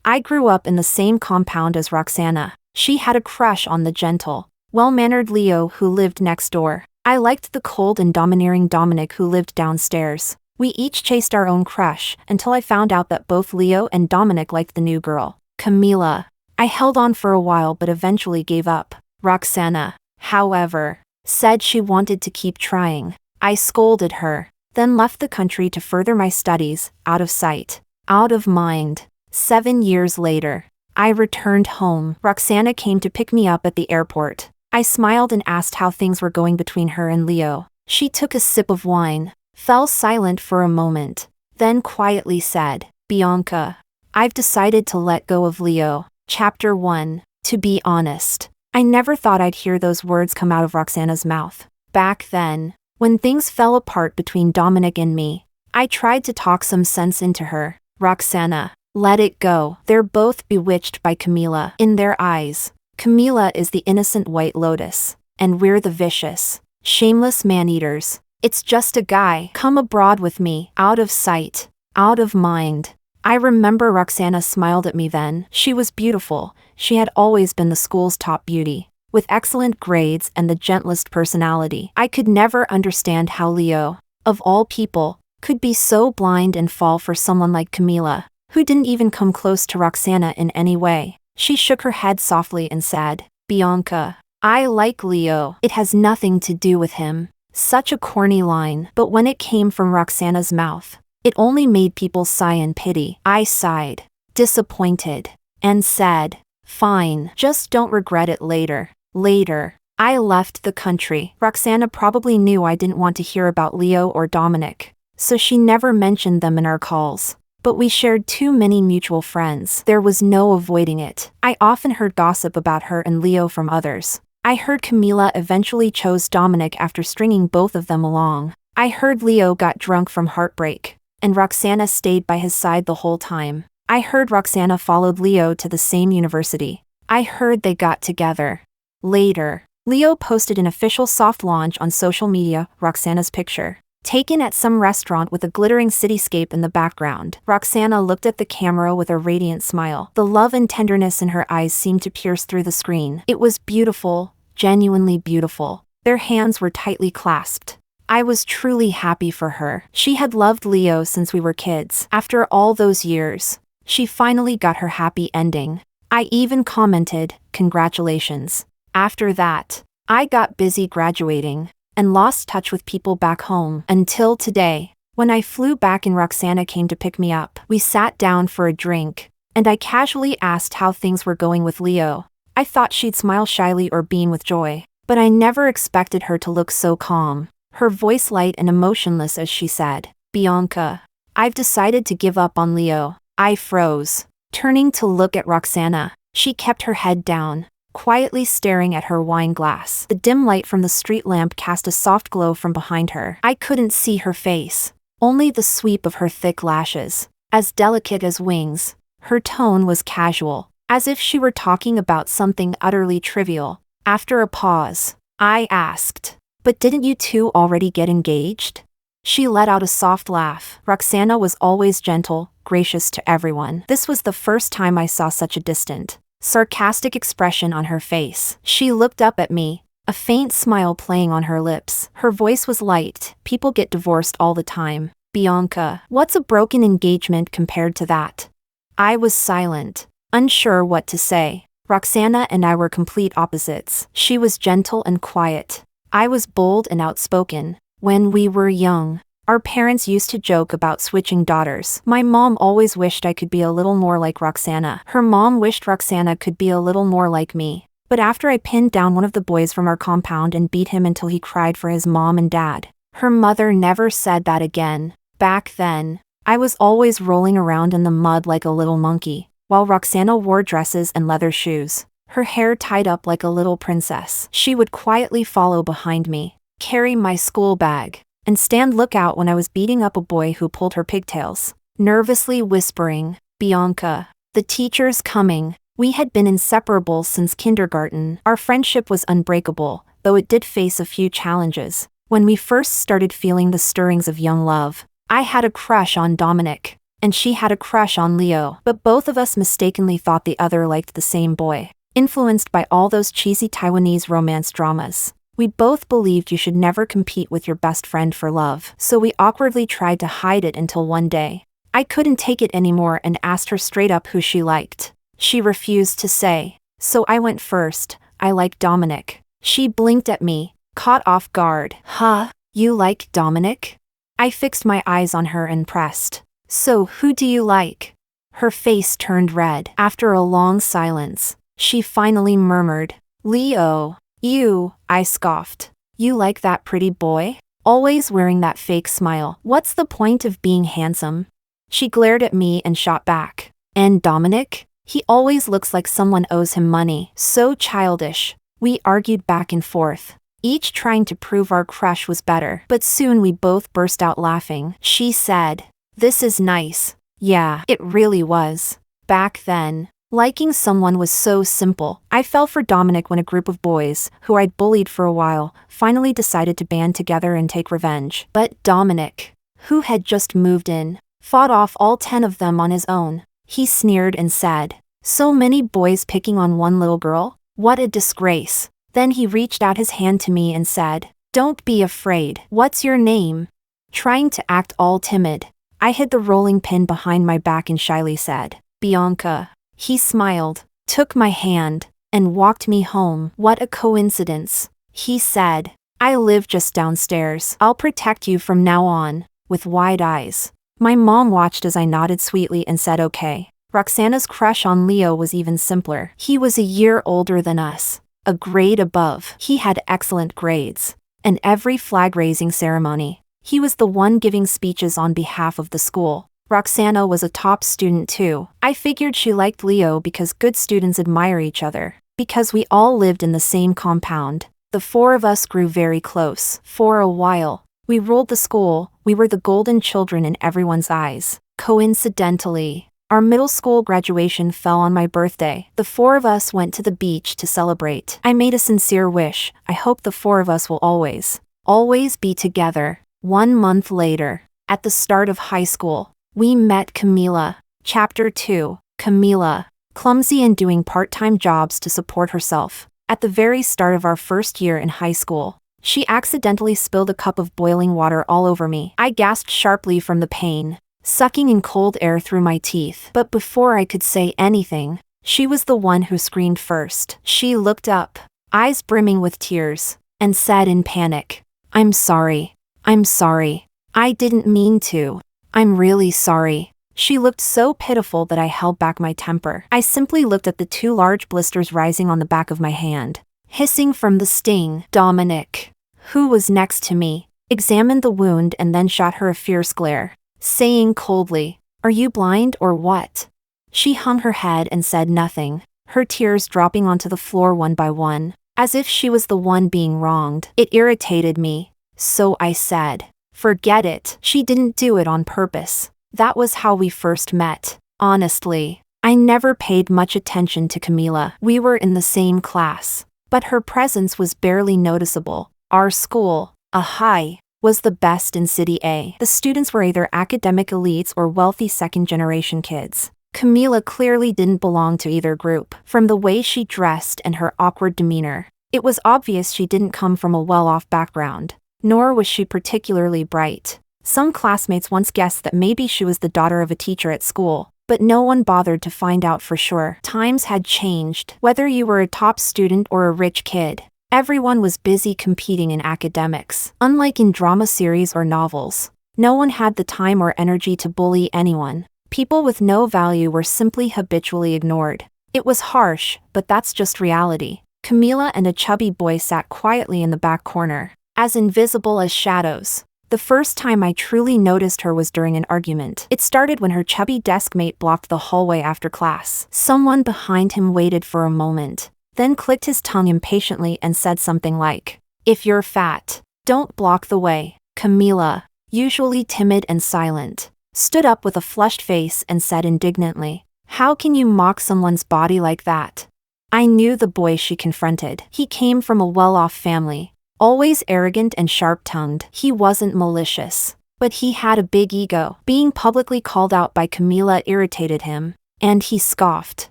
I grew up in the same compound as Roxana. She had a crush on the gentle, well-mannered Leo who lived next door. I liked the cold and domineering Dominic who lived downstairs. We each chased our own crush until I found out that both Leo and Dominic liked the new girl, Camila. I held on for a while but eventually gave up. Roxana, however, said she wanted to keep trying. I scolded her, then left the country to further my studies, out of sight, out of mind. 7 years later, I returned home. Roxana came to pick me up at the airport. I smiled and asked how things were going between her and Leo. She took a sip of wine, fell silent for a moment, then quietly said, "Bianca, I've decided to let go of Leo." Chapter 1. To be honest, I never thought I'd hear those words come out of Roxana's mouth. Back then, when things fell apart between Dominic and me, I tried to talk some sense into her. "Roxana, let it go. They're both bewitched by Camila. In their eyes, Camila is the innocent white lotus, and we're the vicious, shameless man-eaters. It's just a guy. Come abroad with me, out of sight, out of mind." I remember Roxana smiled at me then. She was beautiful. She had always been the school's top beauty, with excellent grades and the gentlest personality. I could never understand how Leo, of all people, could be so blind and fall for someone like Camila, who didn't even come close to Roxana in any way. She shook her head softly and said, "Bianca, I like Leo. It has nothing to do with him." Such a corny line, but when it came from Roxana's mouth, it only made people sigh in pity. I sighed, disappointed, and said, "Fine, just don't regret it later." Later, I left the country. Roxana probably knew I didn't want to hear about Leo or Dominic, so she never mentioned them in our calls. But we shared too many mutual friends. There was no avoiding it. I often heard gossip about her and Leo from others. I heard Camila eventually chose Dominic after stringing both of them along. I heard Leo got drunk from heartbreak, and Roxana stayed by his side the whole time. I heard Roxana followed Leo to the same university. I heard they got together. Later, Leo posted an official soft launch on social media, Roxana's picture, taken at some restaurant with a glittering cityscape in the background. Roxana looked at the camera with a radiant smile. The love and tenderness in her eyes seemed to pierce through the screen. It was beautiful, genuinely beautiful. Their hands were tightly clasped. I was truly happy for her. She had loved Leo since we were kids. After all those years, she finally got her happy ending. I even commented, "Congratulations." After that, I got busy graduating and lost touch with people back home until today. When I flew back and Roxana came to pick me up, we sat down for a drink, and I casually asked how things were going with Leo. I thought she'd smile shyly or beam with joy, but I never expected her to look so calm, her voice light and emotionless as she said, "Bianca, I've decided to give up on Leo." I froze, turning to look at Roxana. She kept her head down, quietly staring at her wine glass. The dim light from the street lamp cast a soft glow from behind her. I couldn't see her face, only the sweep of her thick lashes, as delicate as wings. Her tone was casual, as if she were talking about something utterly trivial. After a pause, I asked, "But didn't you two already get engaged?" She let out a soft laugh. Roxana was always gentle, gracious to everyone. This was the first time I saw such a distant, sarcastic expression on her face. She looked up at me, a faint smile playing on her lips. Her voice was light. "People get divorced all the time. Bianca, what's a broken engagement compared to that?" I was silent, unsure what to say. Roxana and I were complete opposites. She was gentle and quiet. I was bold and outspoken. When we were young, our parents used to joke about switching daughters. My mom always wished I could be a little more like Roxana. Her mom wished Roxana could be a little more like me. But after I pinned down one of the boys from our compound and beat him until he cried for his mom and dad, her mother never said that again. Back then, I was always rolling around in the mud like a little monkey, while Roxana wore dresses and leather shoes, her hair tied up like a little princess. She would quietly follow behind me, carry my school bag, and stand lookout when I was beating up a boy who pulled her pigtails, nervously whispering, "Bianca, the teacher's coming." We had been inseparable since kindergarten. Our friendship was unbreakable, though it did face a few challenges. When we first started feeling the stirrings of young love, I had a crush on Dominic. and she had a crush on Leo, but both of us mistakenly thought the other liked the same boy. Influenced by all those cheesy Taiwanese romance dramas, we both believed you should never compete with your best friend for love, so we awkwardly tried to hide it until one day I couldn't take it anymore and asked her straight up who she liked. She refused to say, so I went first. I like Dominic. She blinked at me, caught off guard. Huh? You like Dominic? I fixed my eyes on her and pressed. So who do you like? Her face turned red. After a long silence, she finally murmured, Leo. You, I scoffed. You like that pretty boy? Always wearing that fake smile. What's the point of being handsome? She glared at me and shot back. And Dominic? He always looks like someone owes him money. So childish. We argued back and forth, each trying to prove our crush was better. But soon we both burst out laughing. She said, this is nice. Yeah, it really was. Back then, liking someone was so simple. I fell for Dominic when a group of boys, who I'd bullied for a while, finally decided to band together and take revenge. But Dominic, who had just moved in, fought off all 10 of them on his own. He sneered and said, so many boys picking on one little girl? What a disgrace. Then he reached out his hand to me and said, don't be afraid. What's your name? Trying to act all timid, I hid the rolling pin behind my back and shyly said, Bianca. He smiled, took my hand, and walked me home. What a coincidence. He said, I live just downstairs. I'll protect you from now on. With wide eyes, my mom watched as I nodded sweetly and said okay. Roxana's crush on Leo was even simpler. He was a year older than us, a grade above. He had excellent grades, and every flag-raising ceremony, he was the one giving speeches on behalf of the school. Roxana was a top student too. I figured she liked Leo because good students admire each other. Because we all lived in the same compound, the 4 of us grew very close. For a while, we ruled the school. We were the golden children in everyone's eyes. Coincidentally, our middle school graduation fell on my birthday. The 4 of us went to the beach to celebrate. I made a sincere wish. I hope the 4 of us will always be together. 1 month later, at the start of high school, we met Camila. Chapter 2. Camila, clumsy and doing part-time jobs to support herself. At the very start of our first year in high school, she accidentally spilled a cup of boiling water all over me. I gasped sharply from the pain, sucking in cold air through my teeth. But before I could say anything, she was the one who screamed first. She looked up, eyes brimming with tears, and said in panic, I'm sorry. I'm sorry. I didn't mean to. I'm really sorry. She looked so pitiful that I held back my temper. I simply looked at the 2 large blisters rising on the back of my hand, hissing from the sting. Dominic, who was next to me, examined the wound and then shot her a fierce glare, saying coldly, are you blind or what? She hung her head and said nothing, her tears dropping onto the floor one by one, as if she was the one being wronged. It irritated me, so I said, forget it. She didn't do it on purpose. That was how we first met. Honestly, I never paid much attention to Camila. We were in the same class, but her presence was barely noticeable. Our school, a high, was the best in City A. The students were either academic elites or wealthy second-generation kids. Camila clearly didn't belong to either group. From the way she dressed and her awkward demeanor, it was obvious she didn't come from a well-off background, nor was she particularly bright. Some classmates once guessed that maybe she was the daughter of a teacher at school, but no one bothered to find out for sure. Times had changed. Whether you were a top student or a rich kid, everyone was busy competing in academics. Unlike in drama series or novels, no one had the time or energy to bully anyone. People with no value were simply habitually ignored. It was harsh, but that's just reality. Camila and a chubby boy sat quietly in the back corner, as invisible as shadows. The first time I truly noticed her was during an argument. It started when her chubby deskmate blocked the hallway after class. Someone behind him waited for a moment, then clicked his tongue impatiently and said something like, if you're fat, don't block the way. Camila, usually timid and silent, stood up with a flushed face and said indignantly, how can you mock someone's body like that? I knew the boy she confronted. He came from a well-off family, always arrogant and sharp-tongued. He wasn't malicious. But he had a big ego. Being publicly called out by Camila irritated him, and he scoffed.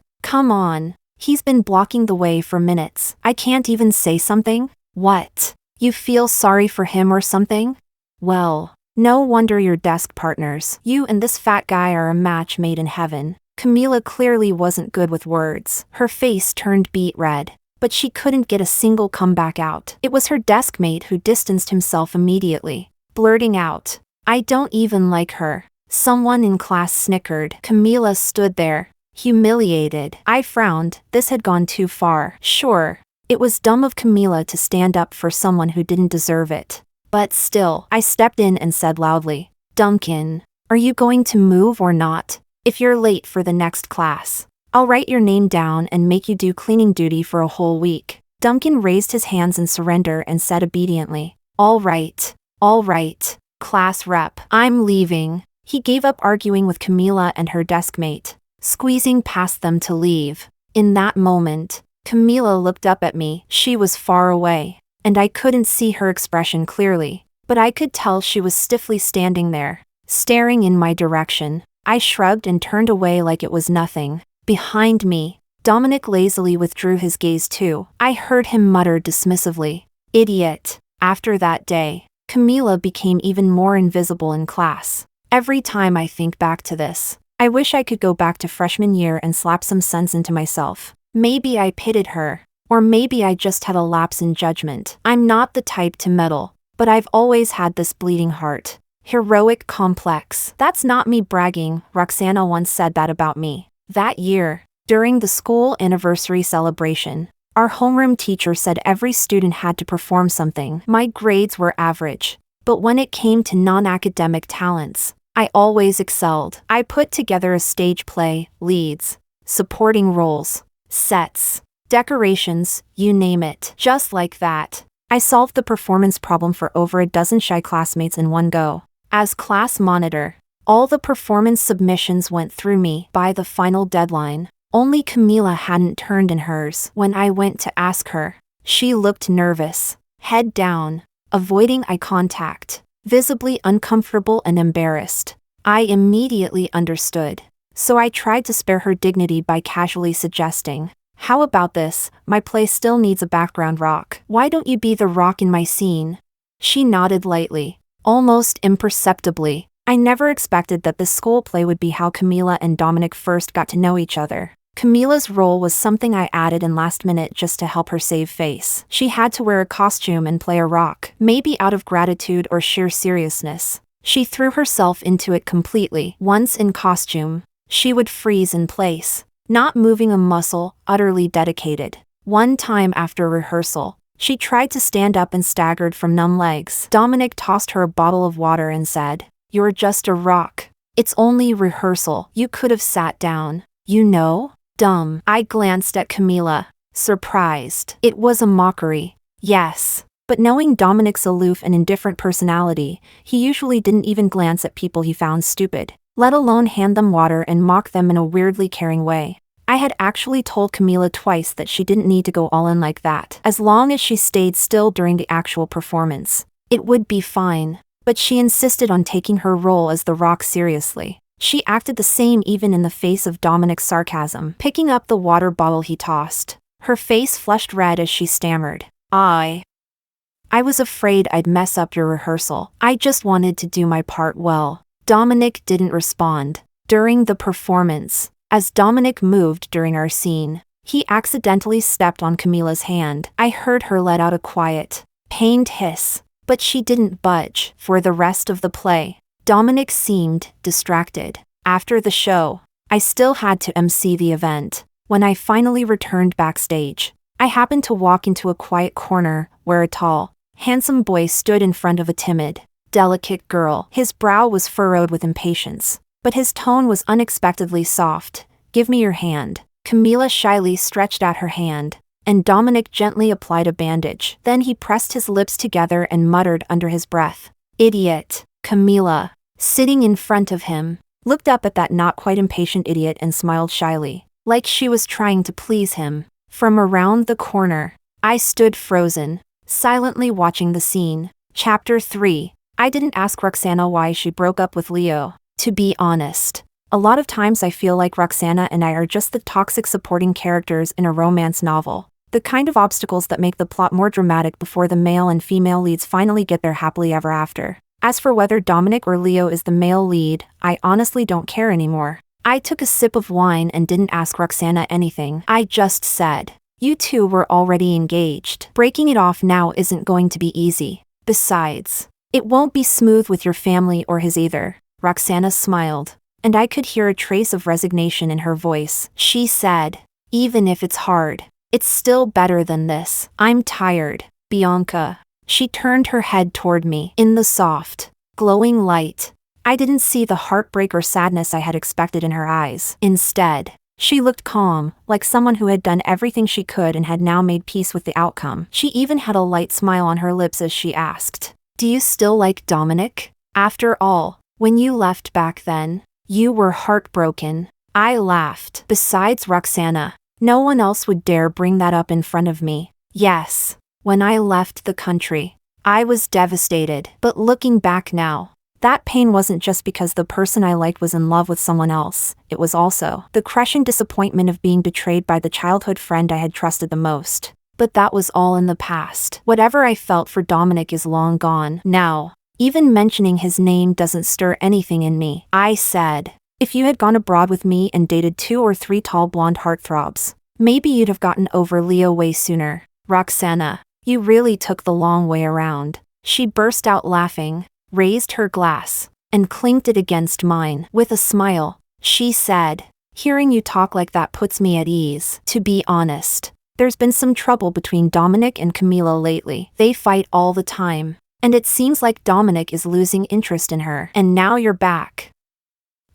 Come on. He's been blocking the way for minutes. I can't even say something? What? You feel sorry for him or something? Well, no wonder you're desk partners. You and this fat guy are a match made in heaven. Camila clearly wasn't good with words. Her face turned beet red, but she couldn't get a single comeback out. It was her desk mate who distanced himself immediately, blurting out, I don't even like her. Someone in class snickered. Camila stood there, humiliated. I frowned. This had gone too far. Sure, it was dumb of Camila to stand up for someone who didn't deserve it. But still, I stepped in and said loudly, Duncan, are you going to move or not? If you're late for the next class, I'll write your name down and make you do cleaning duty for a whole week. Duncan raised his hands in surrender and said obediently, all right, class rep. I'm leaving. He gave up arguing with Camila and her desk mate, squeezing past them to leave. In that moment, Camila looked up at me. She was far away, and I couldn't see her expression clearly, but I could tell she was stiffly standing there, staring in my direction. I shrugged and turned away like it was nothing. Behind me, Dominic lazily withdrew his gaze too. I heard him mutter dismissively, idiot. After that day, Camila became even more invisible in class. Every time I think back to this, I wish I could go back to freshman year and slap some sense into myself. Maybe I pitied her, or maybe I just had a lapse in judgment. I'm not the type to meddle, but I've always had this bleeding heart. Heroic complex. That's not me bragging. Roxana once said that about me. That year, during the school anniversary celebration, our homeroom teacher said every student had to perform something. My grades were average, but when it came to non-academic talents, I always excelled. I put together a stage play, leads, supporting roles, sets, decorations, you name it. Just like that, I solved the performance problem for over a dozen shy classmates in one go. As class monitor, all the performance submissions went through me. By the final deadline, only Camila hadn't turned in hers. When I went to ask her, she looked nervous, head down, avoiding eye contact, visibly uncomfortable and embarrassed. I immediately understood, so I tried to spare her dignity by casually suggesting, how about this? My play still needs a background rock. Why don't you be the rock in my scene? She nodded lightly, almost imperceptibly. I never expected that this school play would be how Camila and Dominic first got to know each other. Camila's role was something I added in last minute just to help her save face. She had to wear a costume and play a rock, maybe out of gratitude or sheer seriousness. She threw herself into it completely. Once in costume, she would freeze in place, not moving a muscle, utterly dedicated. One time after rehearsal, she tried to stand up and staggered from numb legs. Dominic tossed her a bottle of water and said, "You're just a rock. It's only rehearsal. You could have sat down. You know? Dumb." I glanced at Camila, surprised. It was a mockery. Yes. But knowing Dominic's aloof and indifferent personality, he usually didn't even glance at people he found stupid, let alone hand them water and mock them in a weirdly caring way. I had actually told Camila twice that she didn't need to go all in like that. As long as she stayed still during the actual performance, it would be fine. But she insisted on taking her role as the rock seriously. She acted the same even in the face of Dominic's sarcasm, picking up the water bottle he tossed. Her face flushed red as she stammered, I was afraid I'd mess up your rehearsal. I just wanted to do my part well." Dominic didn't respond. During the performance, as Dominic moved during our scene, he accidentally stepped on Camila's hand. I heard her let out a quiet, pained hiss, but she didn't budge. For the rest of the play, Dominic seemed distracted. After the show, I still had to MC the event. When I finally returned backstage, I happened to walk into a quiet corner where a tall, handsome boy stood in front of a timid, delicate girl. His brow was furrowed with impatience, but his tone was unexpectedly soft. "Give me your hand." Camila shyly stretched out her hand, and Dominic gently applied a bandage. Then he pressed his lips together and muttered under his breath, "Idiot." Camila, sitting in front of him, looked up at that not quite impatient idiot and smiled shyly, like she was trying to please him. From around the corner, I stood frozen, silently watching the scene. Chapter 3. I didn't ask Roxana why she broke up with Leo. To be honest, a lot of times I feel like Roxana and I are just the toxic supporting characters in a romance novel. The kind of obstacles that make the plot more dramatic before the male and female leads finally get their happily ever after. As for whether Dominic or Leo is the male lead, I honestly don't care anymore. I took a sip of wine and didn't ask Roxana anything. I just said, "You two were already engaged. Breaking it off now isn't going to be easy. Besides, it won't be smooth with your family or his either." Roxana smiled, and I could hear a trace of resignation in her voice. She said, "Even if it's hard, it's still better than this. I'm tired, Bianca." She turned her head toward me. In the soft, glowing light, I didn't see the heartbreak or sadness I had expected in her eyes. Instead, she looked calm, like someone who had done everything she could and had now made peace with the outcome. She even had a light smile on her lips as she asked, "Do you still like Dominic? After all, when you left back then, you were heartbroken." I laughed. Besides Roxana, no one else would dare bring that up in front of me. Yes, when I left the country, I was devastated. But looking back now, that pain wasn't just because the person I liked was in love with someone else. It was also the crushing disappointment of being betrayed by the childhood friend I had trusted the most. But that was all in the past. Whatever I felt for Dominic is long gone. Now, even mentioning his name doesn't stir anything in me. I said, "If you had gone abroad with me and dated 2 or 3 tall blonde heartthrobs, maybe you'd have gotten over Leo way sooner." Roxana, you really took the long way around. She burst out laughing, raised her glass, and clinked it against mine. With a smile, she said, "Hearing you talk like that puts me at ease. To be honest, there's been some trouble between Dominic and Camila lately. They fight all the time, and it seems like Dominic is losing interest in her. And now you're back.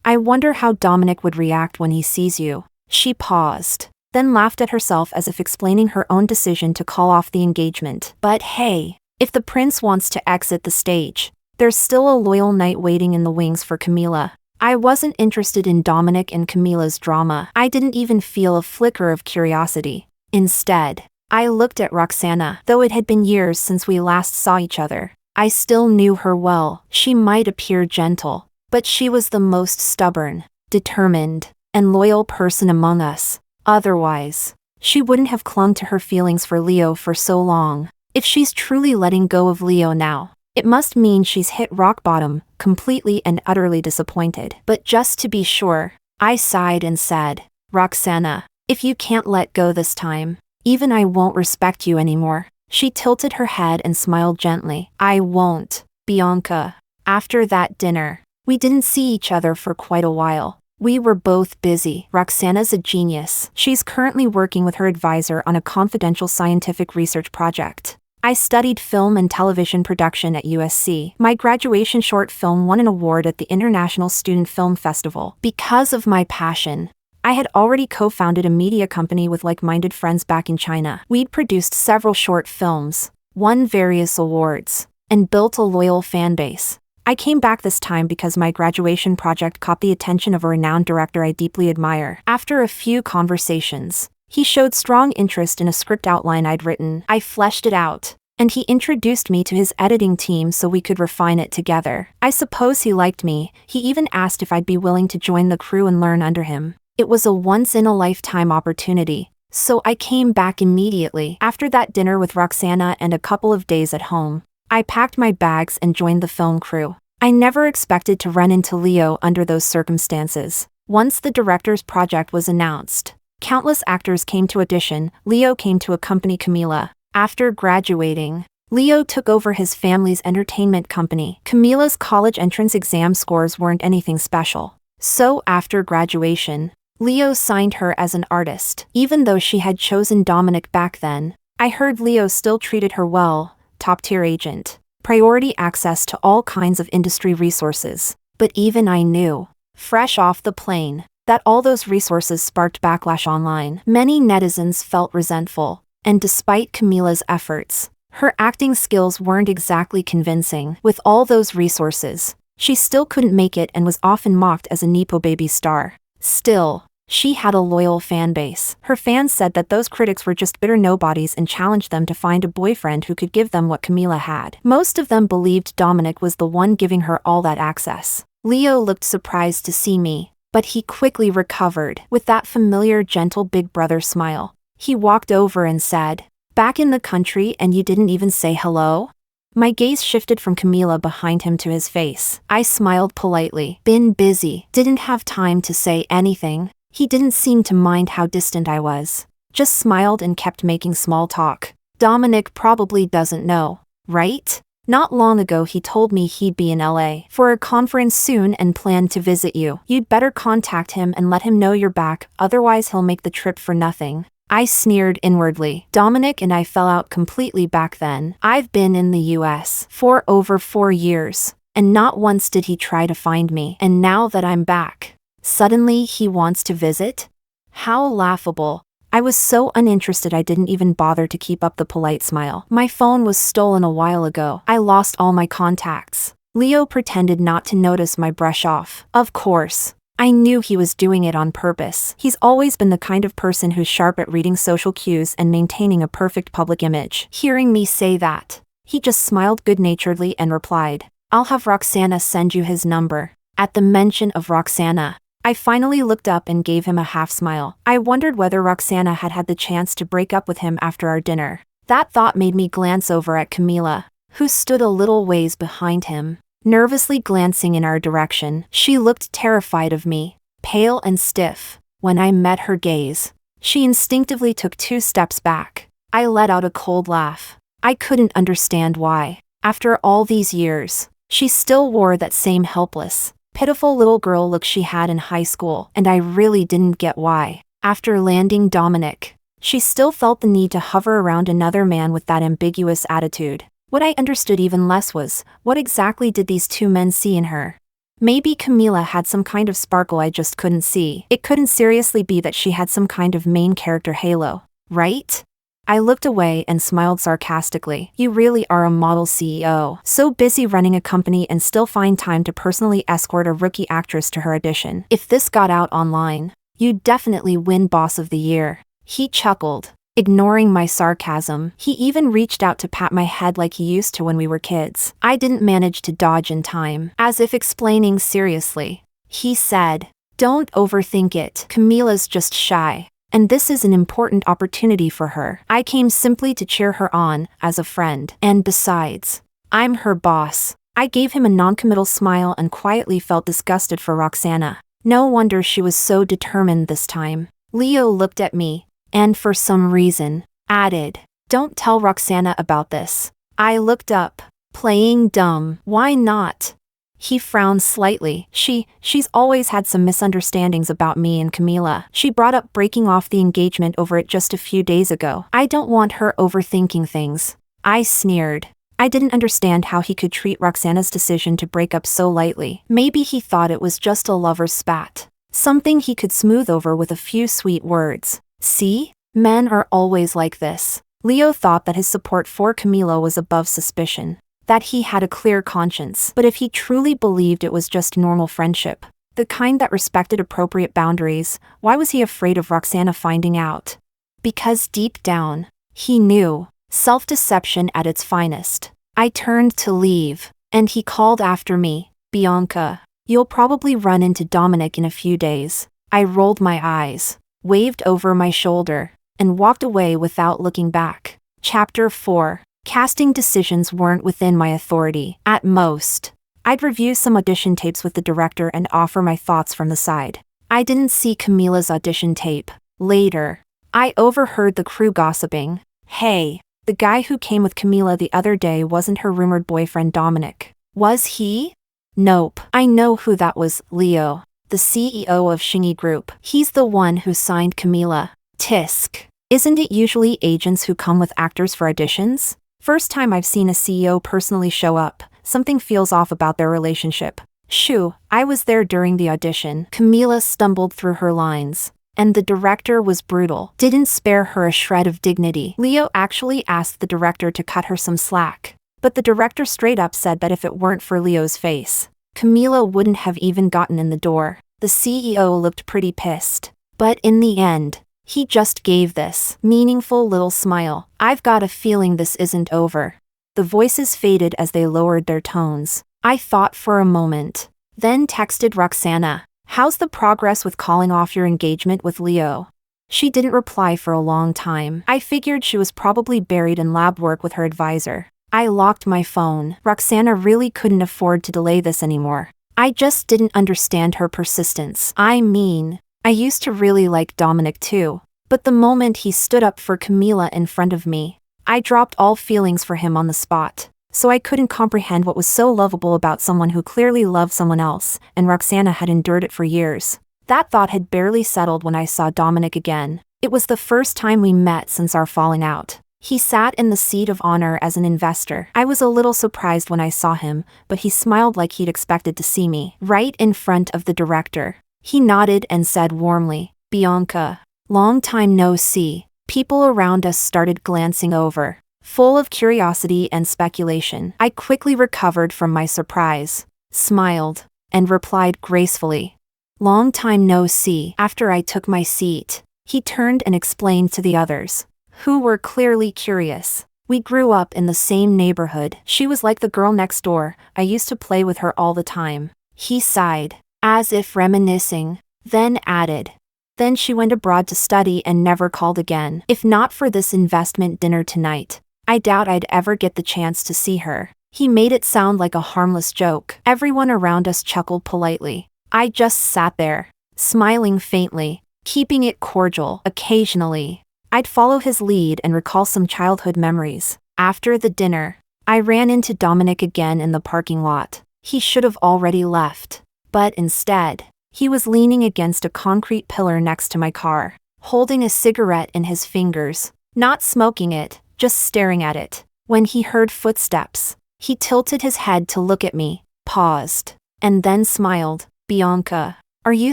I wonder how Dominic would react when he sees you." She paused, then laughed at herself as if explaining her own decision to call off the engagement. But hey, if the prince wants to exit the stage, there's still a loyal knight waiting in the wings for Camila. I wasn't interested in Dominic and Camila's drama. I didn't even feel a flicker of curiosity. Instead, I looked at Roxana. Though it had been years since we last saw each other, I still knew her well. She might appear gentle, but she was the most stubborn, determined, and loyal person among us. Otherwise, she wouldn't have clung to her feelings for Leo for so long. If she's truly letting go of Leo now, it must mean she's hit rock bottom, completely and utterly disappointed. But just to be sure, I sighed and said, "Roxana, if you can't let go this time, even I won't respect you anymore." She tilted her head and smiled gently. "I won't, Bianca." After that dinner, we didn't see each other for quite a while. We were both busy. Roxana's a genius. She's currently working with her advisor on a confidential scientific research project. I studied film and television production at USC. My graduation short film won an award at the International Student Film Festival. Because of my passion, I had already co-founded a media company with like-minded friends back in China. We'd produced several short films, won various awards, and built a loyal fan base. I came back this time because my graduation project caught the attention of a renowned director I deeply admire. After a few conversations, he showed strong interest in a script outline I'd written. I fleshed it out, and he introduced me to his editing team so we could refine it together. I suppose he liked me. He even asked if I'd be willing to join the crew and learn under him. It was a once-in-a-lifetime opportunity, so I came back immediately. After that dinner with Roxana and a couple of days at home, I packed my bags and joined the film crew. I never expected to run into Leo under those circumstances. Once the director's project was announced, countless actors came to audition. Leo came to accompany Camila. After graduating, Leo took over his family's entertainment company. Camila's college entrance exam scores weren't anything special. So after graduation, Leo signed her as an artist. Even though she had chosen Dominic back then, I heard Leo still treated her well. Top-tier agent, priority access to all kinds of industry resources. But even I knew, fresh off the plane, that all those resources sparked backlash online. Many netizens felt resentful, and despite Camila's efforts, her acting skills weren't exactly convincing. With all those resources, she still couldn't make it and was often mocked as a Nepo baby star. Still, She had a loyal fan base. Her fans said that those critics were just bitter nobodies and challenged them to find a boyfriend who could give them what Camila had. Most of them believed Dominic was the one giving her all that access. Leo looked surprised to see me, but he quickly recovered. With that familiar gentle big brother smile, he walked over and said, "Back in the country and you didn't even say hello?" My gaze shifted from Camila behind him to his face. I smiled politely. "Been busy. Didn't have time to say anything." He didn't seem to mind how distant I was. Just smiled and kept making small talk. "Dominic probably doesn't know, right? Not long ago he told me he'd be in LA for a conference soon and planned to visit you. You'd better contact him and let him know you're back, otherwise he'll make the trip for nothing." I sneered inwardly. Dominic and I fell out completely back then. I've been in the US for over 4 years, and not once did he try to find me. And now that I'm back, suddenly he wants to visit? How laughable. I was so uninterested I didn't even bother to keep up the polite smile. My phone was stolen a while ago. I lost all my contacts. Leo pretended not to notice my brush off. Of course. I knew he was doing it on purpose. He's always been the kind of person who's sharp at reading social cues and maintaining a perfect public image. Hearing me say that, he just smiled good-naturedly and replied, "I'll have Roxana send you his number." At the mention of Roxana, I finally looked up and gave him a half smile. I wondered whether Roxana had had the chance to break up with him after our dinner. That thought made me glance over at Camila, who stood a little ways behind him, nervously glancing in our direction. She looked terrified of me, pale and stiff. When I met her gaze, she instinctively took 2 steps back. I let out a cold laugh. I couldn't understand why. After all these years, she still wore that same helpless, pitiful little girl look she had in high school, and I really didn't get why. After landing Dominic, she still felt the need to hover around another man with that ambiguous attitude. What I understood even less was, what exactly did these 2 men see in her? Maybe Camila had some kind of sparkle I just couldn't see. It couldn't seriously be that she had some kind of main character halo, right? I looked away and smiled sarcastically. "You really are a model CEO. So busy running a company and still find time to personally escort a rookie actress to her audition. If this got out online, you'd definitely win Boss of the Year." He chuckled, ignoring my sarcasm. He even reached out to pat my head like he used to when we were kids. I didn't manage to dodge in time. As if explaining seriously, he said, "Don't overthink it. Camila's just shy, and this is an important opportunity for her. I came simply to cheer her on, as a friend. And besides, I'm her boss." I gave him a non-committal smile and quietly felt disgusted for Roxana. No wonder she was so determined this time. Leo looked at me, and for some reason, added, "Don't tell Roxana about this." I looked up, playing dumb. "Why not?" He frowned slightly. She's always had some misunderstandings about me and Camila. She brought up breaking off the engagement over it just a few days ago. I don't want her overthinking things. I sneered. I didn't understand how he could treat Roxana's decision to break up so lightly. Maybe he thought it was just a lover's spat, something he could smooth over with a few sweet words. See? Men are always like this. Leo thought that his support for Camila was above suspicion, that he had a clear conscience. But if he truly believed it was just normal friendship, the kind that respected appropriate boundaries, why was he afraid of Roxana finding out? Because deep down, he knew. Self-deception at its finest. I turned to leave, and he called after me, "Bianca, you'll probably run into Dominic in a few days." I rolled my eyes, waved over my shoulder, and walked away without looking back. Chapter 4. Casting decisions weren't within my authority. At most, I'd review some audition tapes with the director and offer my thoughts from the side. I didn't see Camila's audition tape. Later, I overheard the crew gossiping. "Hey, the guy who came with Camila the other day wasn't her rumored boyfriend Dominic, was he?" "Nope. I know who that was, Leo, the CEO of Shingy Group. He's the one who signed Camila." Tisk. Isn't it usually agents who come with actors for auditions? First time I've seen a CEO personally show up. Something feels off about their relationship. "Shoo, I was there during the audition." Camila stumbled through her lines, and the director was brutal. Didn't spare her a shred of dignity. Leo actually asked the director to cut her some slack, but the director straight up said that if it weren't for Leo's face, Camila wouldn't have even gotten in the door. The CEO looked pretty pissed. But in the end, he just gave this meaningful little smile. I've got a feeling this isn't over. The voices faded as they lowered their tones. I thought for a moment, then texted Roxana, "How's the progress with calling off your engagement with Leo?" She didn't reply for a long time. I figured she was probably buried in lab work with her advisor. I locked my phone. Roxana really couldn't afford to delay this anymore. I just didn't understand her persistence. I mean, I used to really like Dominic too, but the moment he stood up for Camila in front of me, I dropped all feelings for him on the spot. So I couldn't comprehend what was so lovable about someone who clearly loved someone else, and Roxana had endured it for years. That thought had barely settled when I saw Dominic again. It was the first time we met since our falling out. He sat in the seat of honor as an investor. I was a little surprised when I saw him, but he smiled like he'd expected to see me, right in front of the director. He nodded and said warmly, "Bianca, long time no see." People around us started glancing over, full of curiosity and speculation. I quickly recovered from my surprise, smiled, and replied gracefully, "Long time no see." After I took my seat, he turned and explained to the others, who were clearly curious. We grew up in the same neighborhood. She was like the girl next door. I used to play with her all the time. He sighed, as if reminiscing, then added, "Then she went abroad to study and never called again. If not for this investment dinner tonight, I doubt I'd ever get the chance to see her." He made it sound like a harmless joke. Everyone around us chuckled politely. I just sat there, smiling faintly, keeping it cordial. Occasionally, I'd follow his lead and recall some childhood memories. After the dinner, I ran into Dominic again in the parking lot. He should have already left, but instead, he was leaning against a concrete pillar next to my car, holding a cigarette in his fingers, not smoking it, just staring at it. When he heard footsteps, he tilted his head to look at me, paused, and then smiled. "Bianca, are you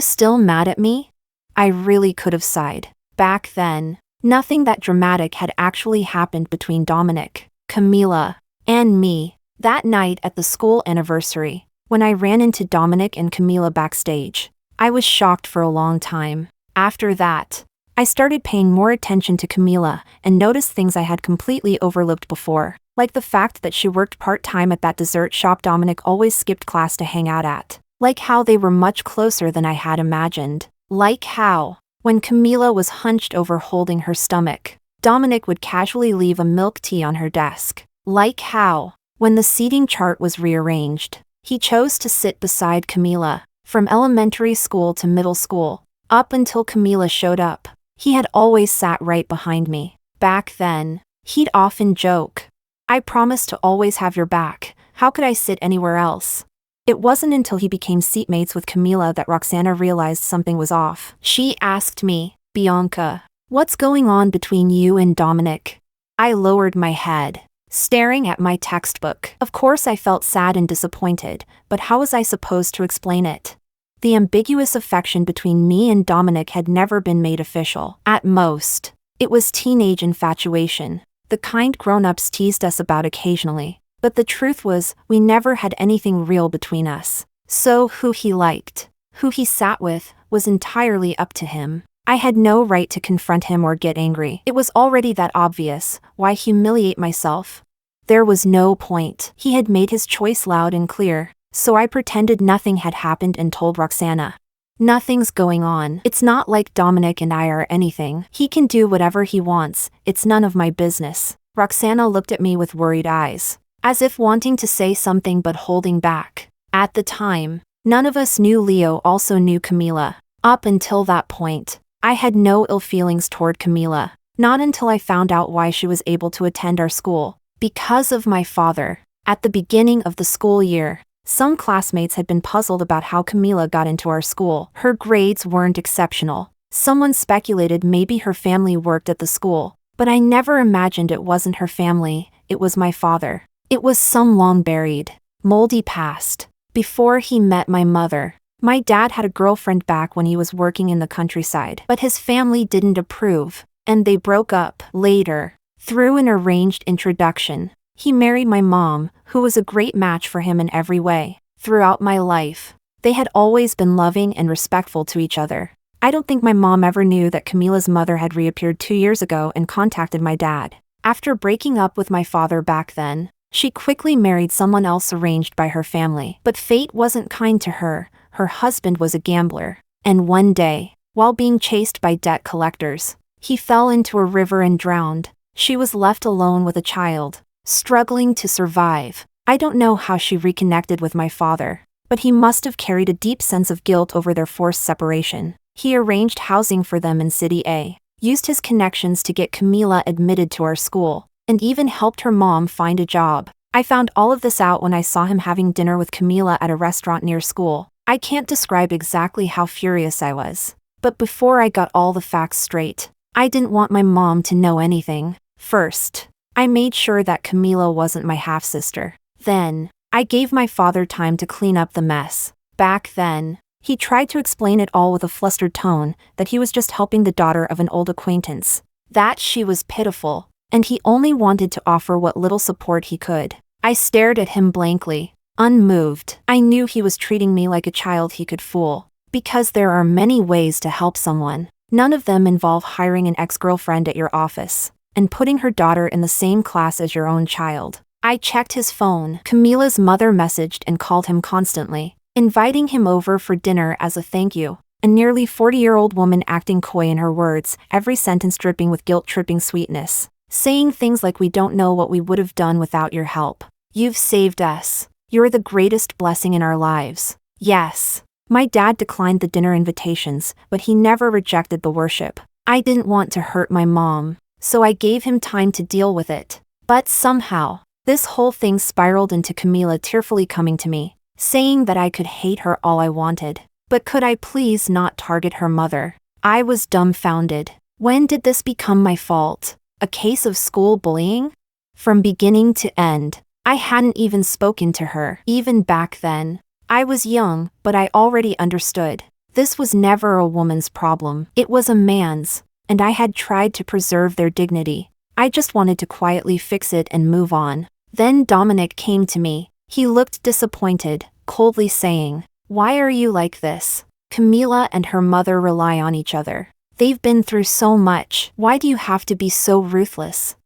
still mad at me?" I really could have sighed. Back then, nothing that dramatic had actually happened between Dominic, Camila, and me. That night at the school anniversary, when I ran into Dominic and Camila backstage, I was shocked for a long time. After that, I started paying more attention to Camila and noticed things I had completely overlooked before, like the fact that she worked part-time at that dessert shop Dominic always skipped class to hang out at, like how they were much closer than I had imagined, like how, when Camila was hunched over holding her stomach, Dominic would casually leave a milk tea on her desk, like how, when the seating chart was rearranged, he chose to sit beside Camila. From elementary school to middle school, up until Camila showed up, he had always sat right behind me. Back then, he'd often joke, "I promise to always have your back, how could I sit anywhere else?" It wasn't until he became seatmates with Camila that Roxana realized something was off. She asked me, "Bianca, what's going on between you and Dominic?" I lowered my head, staring at my textbook. Of course I felt sad and disappointed, but how was I supposed to explain it? The ambiguous affection between me and Dominic had never been made official. At most, it was teenage infatuation, the kind grown-ups teased us about occasionally. But the truth was, we never had anything real between us. So who he liked, who he sat with, was entirely up to him. I had no right to confront him or get angry. It was already that obvious. Why humiliate myself? There was no point. He had made his choice loud and clear, so I pretended nothing had happened and told Roxana, "Nothing's going on. It's not like Dominic and I are anything. He can do whatever he wants. It's none of my business." Roxana looked at me with worried eyes, as if wanting to say something but holding back. At the time, none of us knew Leo also knew Camila. Up until that point, I had no ill feelings toward Camila, not until I found out why she was able to attend our school. Because of my father. At the beginning of the school year, some classmates had been puzzled about how Camila got into our school. Her grades weren't exceptional. Someone speculated maybe her family worked at the school, but I never imagined it wasn't her family, it was my father. It was some long-buried, moldy past. Before he met my mother, my dad had a girlfriend back when he was working in the countryside, but his family didn't approve, and they broke up. Later, through an arranged introduction, he married my mom, who was a great match for him in every way. Throughout my life, they had always been loving and respectful to each other. I don't think my mom ever knew that Camila's mother had reappeared 2 years ago and contacted my dad. After breaking up with my father back then, she quickly married someone else arranged by her family. But fate wasn't kind to her. Her husband was a gambler. And one day, while being chased by debt collectors, he fell into a river and drowned. She was left alone with a child, struggling to survive. I don't know how she reconnected with my father, but he must have carried a deep sense of guilt over their forced separation. He arranged housing for them in City A, used his connections to get Camila admitted to our school, and even helped her mom find a job. I found all of this out when I saw him having dinner with Camila at a restaurant near school. I can't describe exactly how furious I was. But before I got all the facts straight, I didn't want my mom to know anything. First, I made sure that Camila wasn't my half-sister. Then, I gave my father time to clean up the mess. Back then, he tried to explain it all with a flustered tone, that he was just helping the daughter of an old acquaintance. That she was pitiful, and he only wanted to offer what little support he could. I stared at him blankly, unmoved. I knew he was treating me like a child he could fool. Because there are many ways to help someone. None of them involve hiring an ex-girlfriend at your office and putting her daughter in the same class as your own child. I checked his phone. Camila's mother messaged and called him constantly, inviting him over for dinner as a thank you. A nearly 40-year-old woman acting coy in her words, every sentence dripping with guilt-tripping sweetness. Saying things like, "We don't know what we would have done without your help. You've saved us. You're the greatest blessing in our lives." Yes. My dad declined the dinner invitations, but he never rejected the worship. I didn't want to hurt my mom, so I gave him time to deal with it. But somehow, this whole thing spiraled into Camila tearfully coming to me, saying that I could hate her all I wanted. But could I please not target her mother? I was dumbfounded. When did this become my fault? A case of school bullying? From beginning to end, I hadn't even spoken to her. Even back then, I was young, but I already understood. This was never a woman's problem. It was a man's, and I had tried to preserve their dignity. I just wanted to quietly fix it and move on. Then Dominic came to me. He looked disappointed, coldly saying, "Why are you like this? Camila and her mother rely on each other. They've been through so much. Why do you have to be so ruthless?"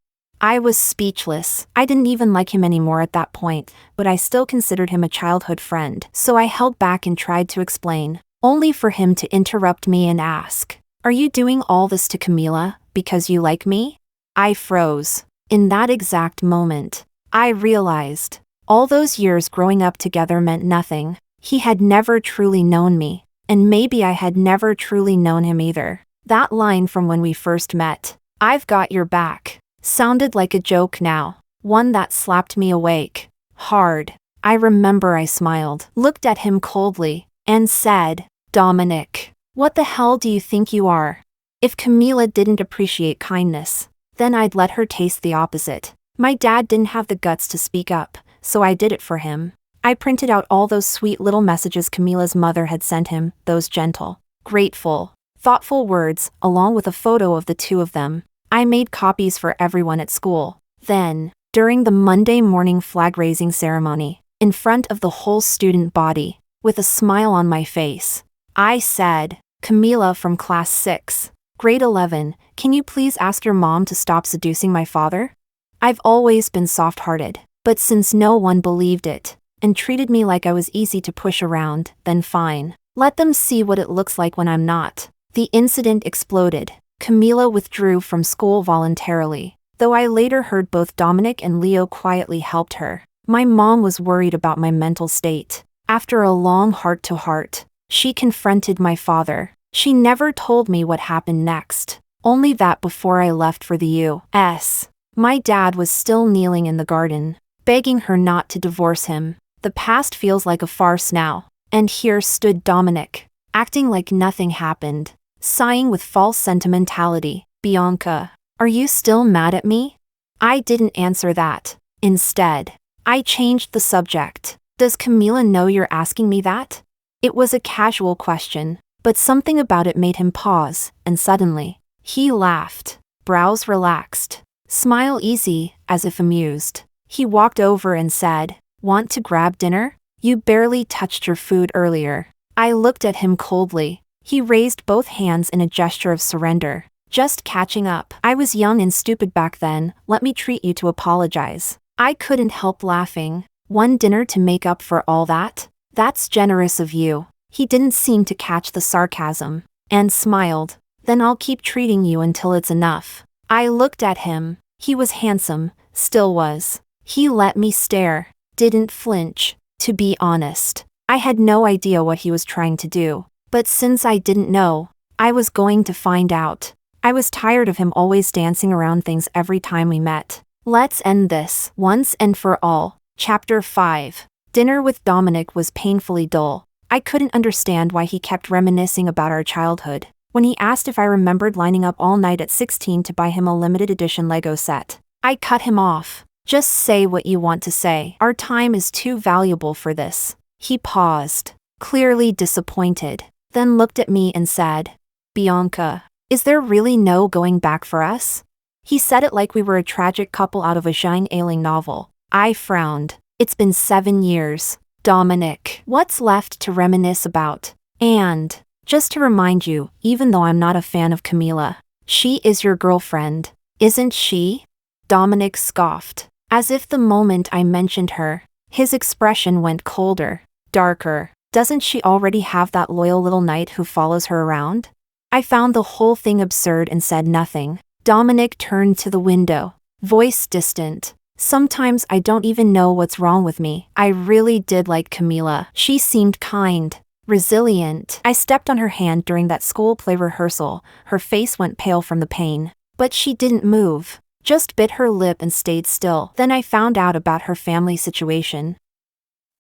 I was speechless. I didn't even like him anymore at that point, but I still considered him a childhood friend. So I held back and tried to explain, only for him to interrupt me and ask, "Are you doing all this to Camila because you like me?" I froze. In that exact moment, I realized all those years growing up together meant nothing. He had never truly known me, and maybe I had never truly known him either. That line from when we first met, "I've got your back," sounded like a joke now, one that slapped me awake. Hard. I remember I smiled, looked at him coldly, and said, "Dominic, what the hell do you think you are?" If Camila didn't appreciate kindness, then I'd let her taste the opposite. My dad didn't have the guts to speak up, so I did it for him. I printed out all those sweet little messages Camila's mother had sent him, those gentle, grateful, thoughtful words, along with a photo of the two of them. I made copies for everyone at school. Then, during the Monday morning flag-raising ceremony, in front of the whole student body, with a smile on my face, I said, "Camila from class 6, grade 11, can you please ask your mom to stop seducing my father?" I've always been soft-hearted, but since no one believed it, and treated me like I was easy to push around, then fine. Let them see what it looks like when I'm not. The incident exploded. Camila withdrew from school voluntarily, though I later heard both Dominic and Leo quietly helped her. My mom was worried about my mental state. After a long heart-to-heart, she confronted my father. She never told me what happened next, only that before I left for the U.S., my dad was still kneeling in the garden, begging her not to divorce him. The past feels like a farce now, and here stood Dominic, acting like nothing happened, sighing with false sentimentality. "Bianca, are you still mad at me?" I didn't answer that. Instead, I changed the subject. "Does Camila know you're asking me that?" It was a casual question, but something about it made him pause, and suddenly, he laughed, brows relaxed, smile easy, as if amused. He walked over and said, "Want to grab dinner? You barely touched your food earlier." I looked at him coldly. He raised both hands in a gesture of surrender. Just catching up. I was young and stupid back then, let me treat you to apologize. I couldn't help laughing. One dinner to make up for all that? That's generous of you. He didn't seem to catch the sarcasm, and smiled. Then I'll keep treating you until it's enough. I looked at him. He was handsome, still was. He let me stare, didn't flinch. To be honest, I had no idea what he was trying to do. But since I didn't know, I was going to find out. I was tired of him always dancing around things every time we met. Let's end this, once and for all. Chapter 5. Dinner with Dominic was painfully dull. I couldn't understand why he kept reminiscing about our childhood. When he asked if I remembered lining up all night at 16 to buy him a limited edition Lego set, I cut him off. Just say what you want to say. Our time is too valuable for this. He paused, clearly disappointed, then looked at me and said, Bianca, is there really no going back for us? He said it like we were a tragic couple out of a Jane Ailing novel. I frowned. It's been 7 years. Dominic, what's left to reminisce about? And, just to remind you, even though I'm not a fan of Camila, she is your girlfriend, isn't she? Dominic scoffed, as if the moment I mentioned her, his expression went colder, darker. Doesn't she already have that loyal little knight who follows her around? I found the whole thing absurd and said nothing. Dominic turned to the window, voice distant. Sometimes I don't even know what's wrong with me. I really did like Camila. She seemed kind, resilient. I stepped on her hand during that school play rehearsal. Her face went pale from the pain. But she didn't move, just bit her lip and stayed still. Then I found out about her family situation.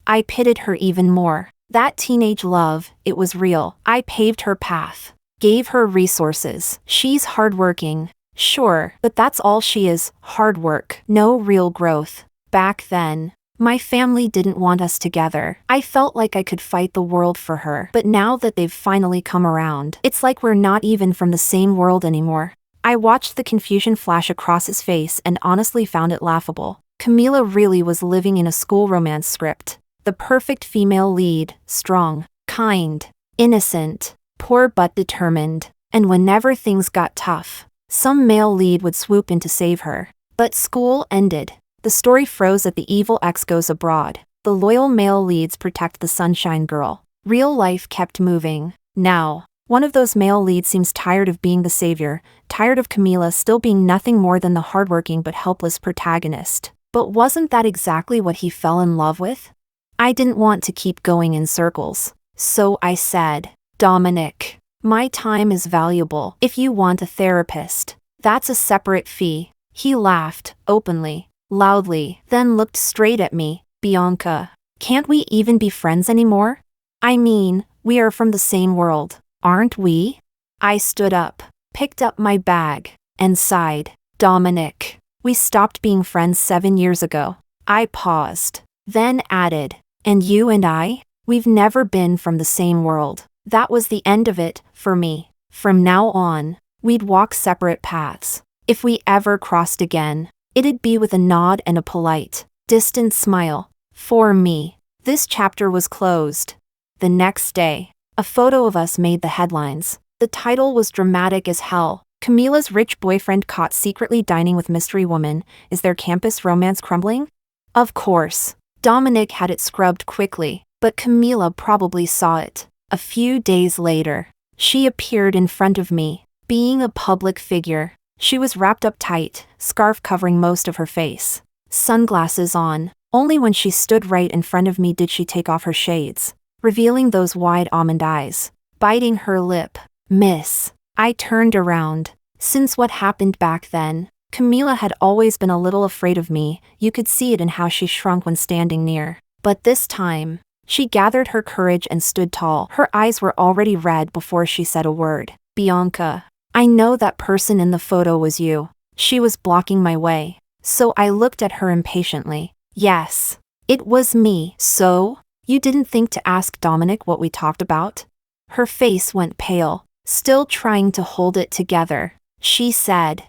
I pitied her even more. That teenage love, it was real. I paved her path, gave her resources. She's hardworking. Sure, but that's all she is, hard work, no real growth. Back then, my family didn't want us together. I felt like I could fight the world for her. But now that they've finally come around, it's like we're not even from the same world anymore. I watched the confusion flash across his face and honestly found it laughable. Camila really was living in a school romance script. The perfect female lead, strong, kind, innocent, poor but determined. And whenever things got tough, some male lead would swoop in to save her. But school ended. The story froze at the evil ex goes abroad. The loyal male leads protect the sunshine girl. Real life kept moving. Now, one of those male leads seems tired of being the savior, tired of Camila still being nothing more than the hardworking but helpless protagonist. But wasn't that exactly what he fell in love with? I didn't want to keep going in circles. So I said, Dominic, my time is valuable. If you want a therapist, that's a separate fee. He laughed, openly, loudly, then looked straight at me. Bianca, can't we even be friends anymore? I mean, we are from the same world, aren't we? I stood up, picked up my bag, and sighed. Dominic, we stopped being friends 7 years ago. I paused, then added, and you and I? We've never been from the same world. That was the end of it, for me. From now on, we'd walk separate paths. If we ever crossed again, it'd be with a nod and a polite, distant smile. For me, this chapter was closed. The next day, a photo of us made the headlines. The title was dramatic as hell. Camila's rich boyfriend caught secretly dining with mystery woman. Is their campus romance crumbling? Of course, Dominic had it scrubbed quickly, but Camila probably saw it. A few days later, she appeared in front of me. Being a public figure, she was wrapped up tight, scarf covering most of her face, sunglasses on. Only when she stood right in front of me did she take off her shades, revealing those wide almond eyes. Biting her lip, Miss. I turned around. Since what happened back then, Camila had always been a little afraid of me. You could see it in how she shrunk when standing near. But this time, she gathered her courage and stood tall. Her eyes were already red before she said a word. Bianca, I know that person in the photo was you. She was blocking my way. So I looked at her impatiently. Yes, it was me. So, you didn't think to ask Dominic what we talked about? Her face went pale, still trying to hold it together. She said,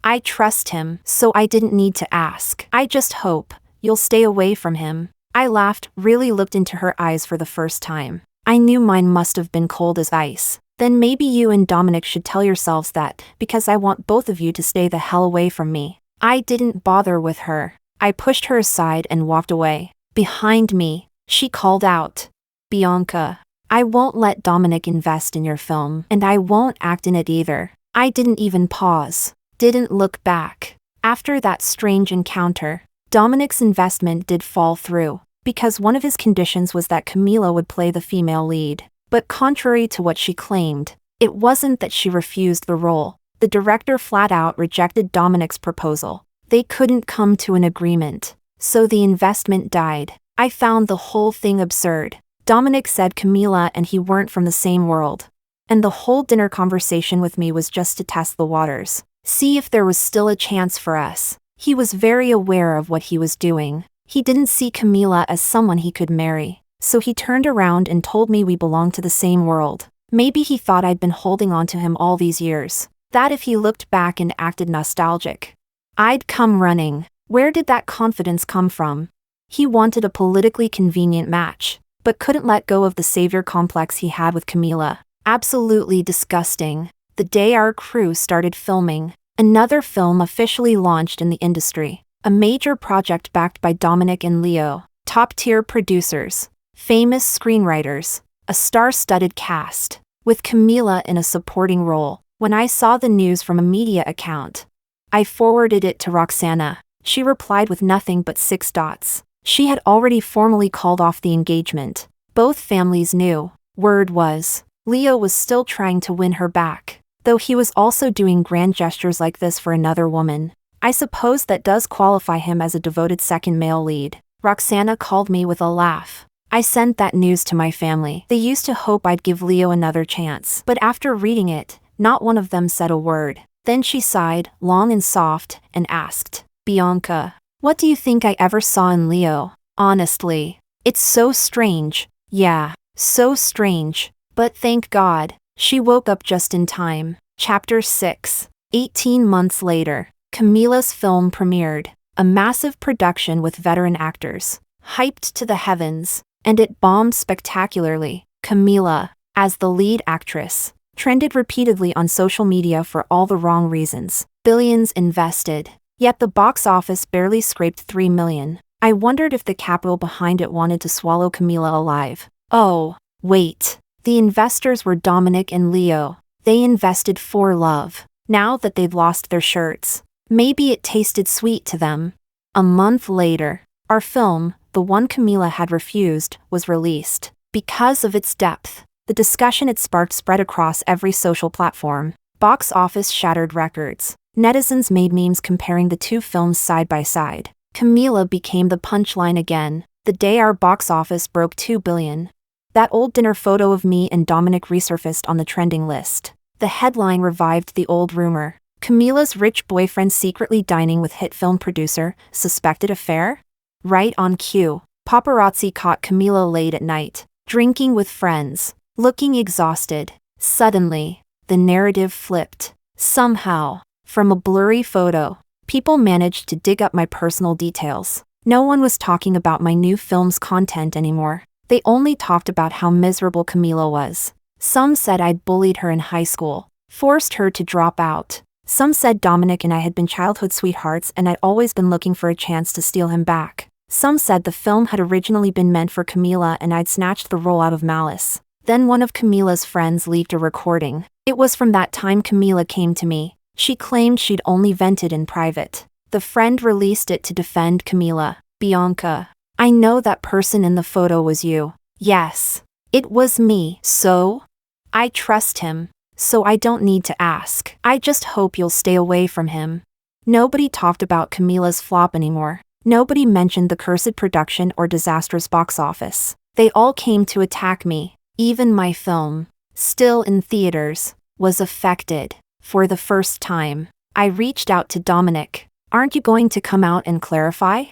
I trust him, so I didn't need to ask. I just hope you'll stay away from him. I laughed, really looked into her eyes for the first time. I knew mine must have been cold as ice. Then maybe you and Dominic should tell yourselves that, because I want both of you to stay the hell away from me. I didn't bother with her. I pushed her aside and walked away. Behind me, she called out. Bianca, I won't let Dominic invest in your film, and I won't act in it either. I didn't even pause. Didn't look back. After that strange encounter, Dominic's investment did fall through, because one of his conditions was that Camila would play the female lead. But contrary to what she claimed, it wasn't that she refused the role. The director flat out rejected Dominic's proposal. They couldn't come to an agreement, so the investment died. I found the whole thing absurd. Dominic said Camila and he weren't from the same world. And the whole dinner conversation with me was just to test the waters, see if there was still a chance for us. He was very aware of what he was doing. He didn't see Camila as someone he could marry. So he turned around and told me we belonged to the same world. Maybe he thought I'd been holding on to him all these years. That if he looked back and acted nostalgic, I'd come running. Where did that confidence come from? He wanted a politically convenient match, but couldn't let go of the savior complex he had with Camila. Absolutely disgusting. The day our crew started filming, another film officially launched in the industry. A major project backed by Dominic and Leo, top-tier producers, famous screenwriters, a star-studded cast, with Camila in a supporting role. When I saw the news from a media account, I forwarded it to Roxana. She replied with nothing but 6 dots. She had already formally called off the engagement. Both families knew. Word was, Leo was still trying to win her back, though he was also doing grand gestures like this for another woman. I suppose that does qualify him as a devoted second male lead. Roxana called me with a laugh. I sent that news to my family. They used to hope I'd give Leo another chance, but after reading it, not one of them said a word. Then she sighed, long and soft, and asked, Bianca, what do you think I ever saw in Leo? Honestly, it's so strange. Yeah, so strange. But thank God, she woke up just in time. Chapter 6. 18 months later, Camila's film premiered. A massive production with veteran actors, hyped to the heavens, and it bombed spectacularly. Camila, as the lead actress, trended repeatedly on social media for all the wrong reasons. Billions invested. Yet the box office barely scraped 3 million. I wondered if the capital behind it wanted to swallow Camila alive. Oh, wait. The investors were Dominic and Leo. They invested for love. Now that they'd lost their shirts, maybe it tasted sweet to them. A month later, our film, the one Camila had refused, was released. Because of its depth, the discussion it sparked spread across every social platform. Box office shattered records. Netizens made memes comparing the two films side by side. Camila became the punchline again, the day our box office broke 2 billion. That old dinner photo of me and Dominic resurfaced on the trending list. The headline revived the old rumor. Camila's rich boyfriend secretly dining with hit film producer, suspected affair? Right on cue, paparazzi caught Camila late at night, drinking with friends, looking exhausted. Suddenly, the narrative flipped. Somehow, from a blurry photo, people managed to dig up my personal details. No one was talking about my new film's content anymore. They only talked about how miserable Camila was. Some said I'd bullied her in high school, forced her to drop out. Some said Dominic and I had been childhood sweethearts and I'd always been looking for a chance to steal him back. Some said the film had originally been meant for Camila and I'd snatched the role out of malice. Then one of Camila's friends leaked a recording. It was from that time Camila came to me. She claimed she'd only vented in private. The friend released it to defend Camila. Bianca, I know that person in the photo was you. Yes, it was me. So? I trust him, so I don't need to ask. I just hope you'll stay away from him. Nobody talked about Camila's flop anymore. Nobody mentioned the cursed production or disastrous box office. They all came to attack me. Even my film, still in theaters, was affected. For the first time, I reached out to Dominic. Aren't you going to come out and clarify?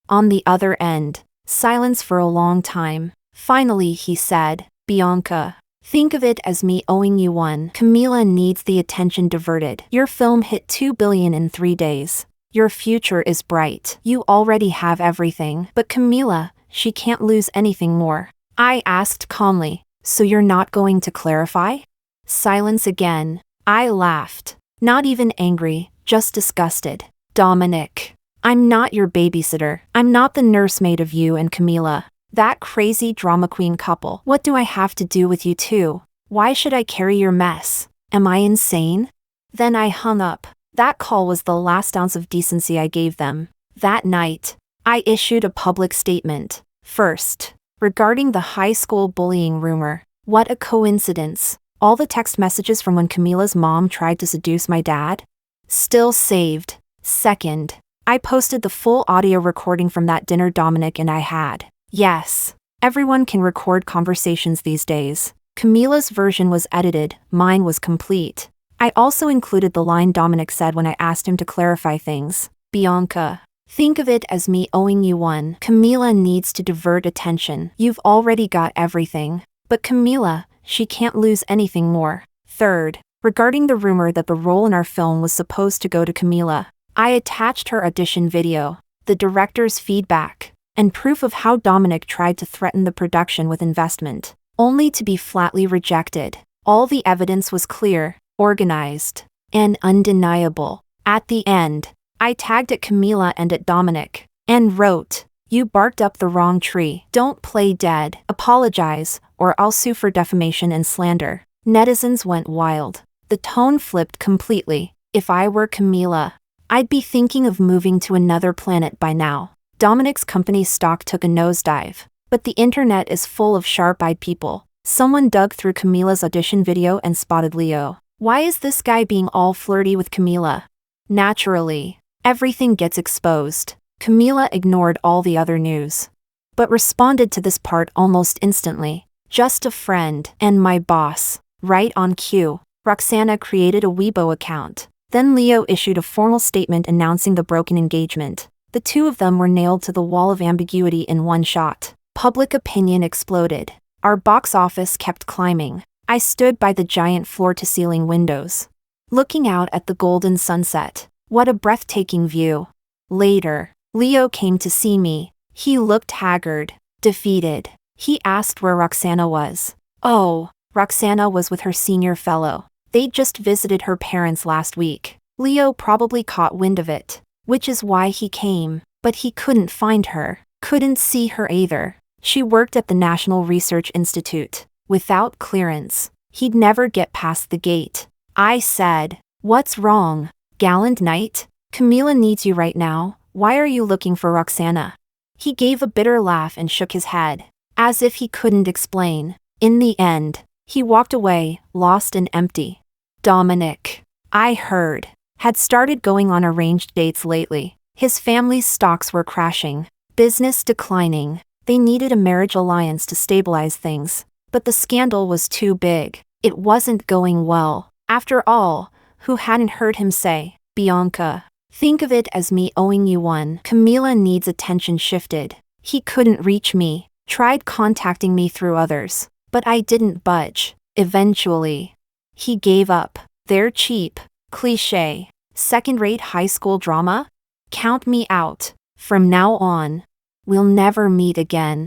On the other end, silence for a long time. Finally he said, Bianca, think of it as me owing you one. Camila needs the attention diverted. Your film hit 2 billion in 3 days. Your future is bright. You already have everything. But Camila, she can't lose anything more. I asked calmly, so you're not going to clarify? Silence again. I laughed. Not even angry, just disgusted. Dominic. I'm not your babysitter. I'm not the nursemaid of you and Camila. That crazy drama queen couple. What do I have to do with you two? Why should I carry your mess? Am I insane? Then I hung up. That call was the last ounce of decency I gave them. That night, I issued a public statement. First, regarding the high school bullying rumor. What a coincidence. All the text messages from when Camila's mom tried to seduce my dad? Still saved. Second, I posted the full audio recording from that dinner Dominic and I had. Yes, everyone can record conversations these days. Camila's version was edited, mine was complete. I also included the line Dominic said when I asked him to clarify things. Bianca. Think of it as me owing you one. Camila needs to divert attention. You've already got everything. But Camila, she can't lose anything more. Third, regarding the rumor that the role in our film was supposed to go to Camila, I attached her audition video, the director's feedback, and proof of how Dominic tried to threaten the production with investment, only to be flatly rejected. All the evidence was clear, organized, and undeniable. At the end, I tagged at Camila and at Dominic, and wrote, "You barked up the wrong tree. Don't play dead. Apologize, or I'll sue for defamation and slander." Netizens went wild. The tone flipped completely. If I were Camila, I'd be thinking of moving to another planet by now. Dominic's company's stock took a nosedive. But the internet is full of sharp-eyed people. Someone dug through Camila's audition video and spotted Leo. Why is this guy being all flirty with Camila? Naturally, everything gets exposed. Camila ignored all the other news, but responded to this part almost instantly. Just a friend and my boss. Right on cue. Roxana created a Weibo account. Then Leo issued a formal statement announcing the broken engagement. The two of them were nailed to the wall of ambiguity in one shot. Public opinion exploded. Our box office kept climbing. I stood by the giant floor-to-ceiling windows, looking out at the golden sunset. What a breathtaking view. Later, Leo came to see me. He looked haggard, defeated. He asked where Roxana was. Oh, Roxana was with her senior fellow. They'd just visited her parents last week. Leo probably caught wind of it, which is why he came. But he couldn't find her, couldn't see her either. She worked at the National Research Institute. Without clearance, he'd never get past the gate. I said, "What's wrong? Gallant knight? Camila needs you right now. Why are you looking for Roxana?" He gave a bitter laugh and shook his head, as if he couldn't explain. In the end, he walked away, lost and empty. Dominic, I heard, had started going on arranged dates lately. His family's stocks were crashing, business declining. They needed a marriage alliance to stabilize things. But the scandal was too big. It wasn't going well. After all, who hadn't heard him say, "Bianca, think of it as me owing you one." Camila needs attention shifted. He couldn't reach me, tried contacting me through others, but I didn't budge. Eventually, he gave up. They're cheap, cliché, second-rate high school drama? Count me out. From now on, we'll never meet again.